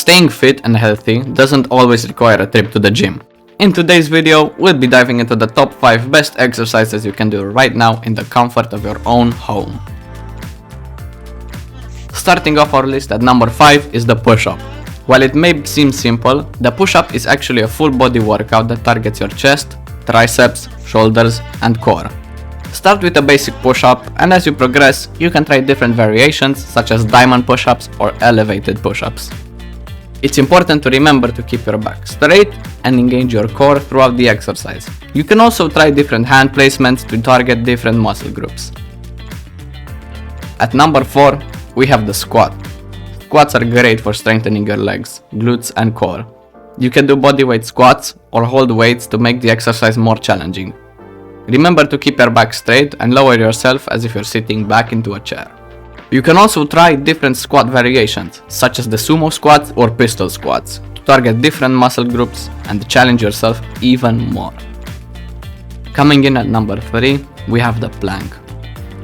Staying fit and healthy doesn't always require a trip to the gym. In today's video, we'll be diving into the top 5 best exercises you can do right now in the comfort of your own home. Starting off our list at number 5 is the push-up. While it may seem simple, the push-up is actually a full body workout that targets your chest, triceps, shoulders, and core. Start with a basic push-up, and as you progress, you can try different variations such as diamond push-ups or elevated push-ups. It's important to remember to keep your back straight and engage your core throughout the exercise. You can also try different hand placements to target different muscle groups. At number 4, we have the squat. Squats are great for strengthening your legs, glutes, and core. You can do bodyweight squats or hold weights to make the exercise more challenging. Remember to keep your back straight and lower yourself as if you're sitting back into a chair. You can also try different squat variations, such as the sumo squats or pistol squats, to target different muscle groups and challenge yourself even more. Coming in at number 3, we have the plank.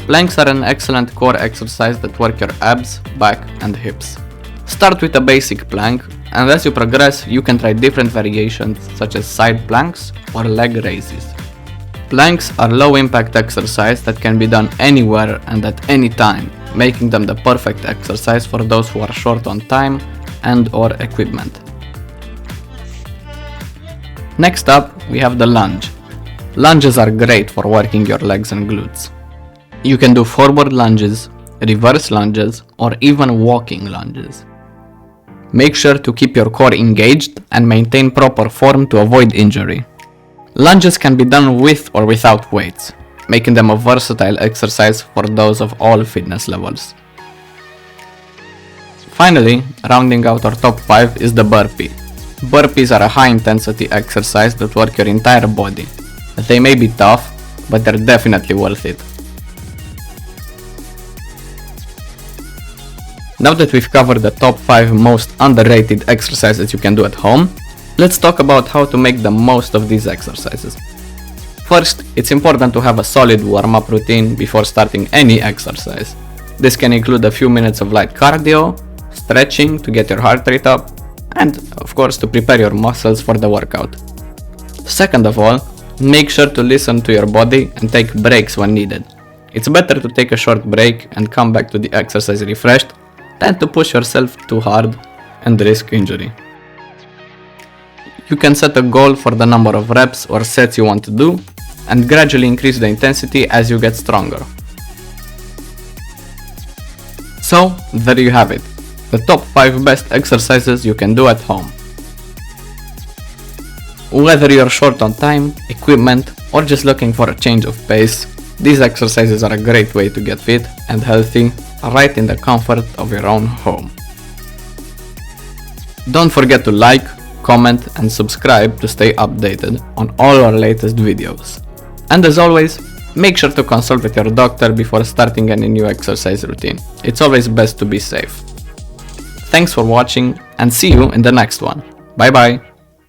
Planks are an excellent core exercise that work your abs, back, and hips. Start with a basic plank, and as you progress, you can try different variations such as side planks or leg raises. Planks are low impact exercise that can be done anywhere and at any time, making them the perfect exercise for those who are short on time and or equipment. Next up, we have the lunge. Lunges are great for working your legs and glutes. You can do forward lunges, reverse lunges, or even walking lunges. Make sure to keep your core engaged and maintain proper form to avoid injury. Lunges can be done with or without weights, making them a versatile exercise for those of all fitness levels. Finally, rounding out our top 5 is the burpee. Burpees are a high intensity exercise that work your entire body. They may be tough, but they're definitely worth it. Now that we've covered the top 5 most underrated exercises you can do at home, let's talk about how to make the most of these exercises. First, it's important to have a solid warm-up routine before starting any exercise. This can include a few minutes of light cardio, stretching to get your heart rate up, and of course to prepare your muscles for the workout. Second of all, make sure to listen to your body and take breaks when needed. It's better to take a short break and come back to the exercise refreshed than to push yourself too hard and risk injury. You can set a goal for the number of reps or sets you want to do and gradually increase the intensity as you get stronger. So, there you have it, the top 5 best exercises you can do at home. Whether you're short on time, equipment, or just looking for a change of pace, these exercises are a great way to get fit and healthy right in the comfort of your own home. Don't forget to like, comment, and subscribe to stay updated on all our latest videos. And as always, make sure to consult with your doctor before starting any new exercise routine. It's always best to be safe. Thanks for watching and see you in the next one. Bye bye.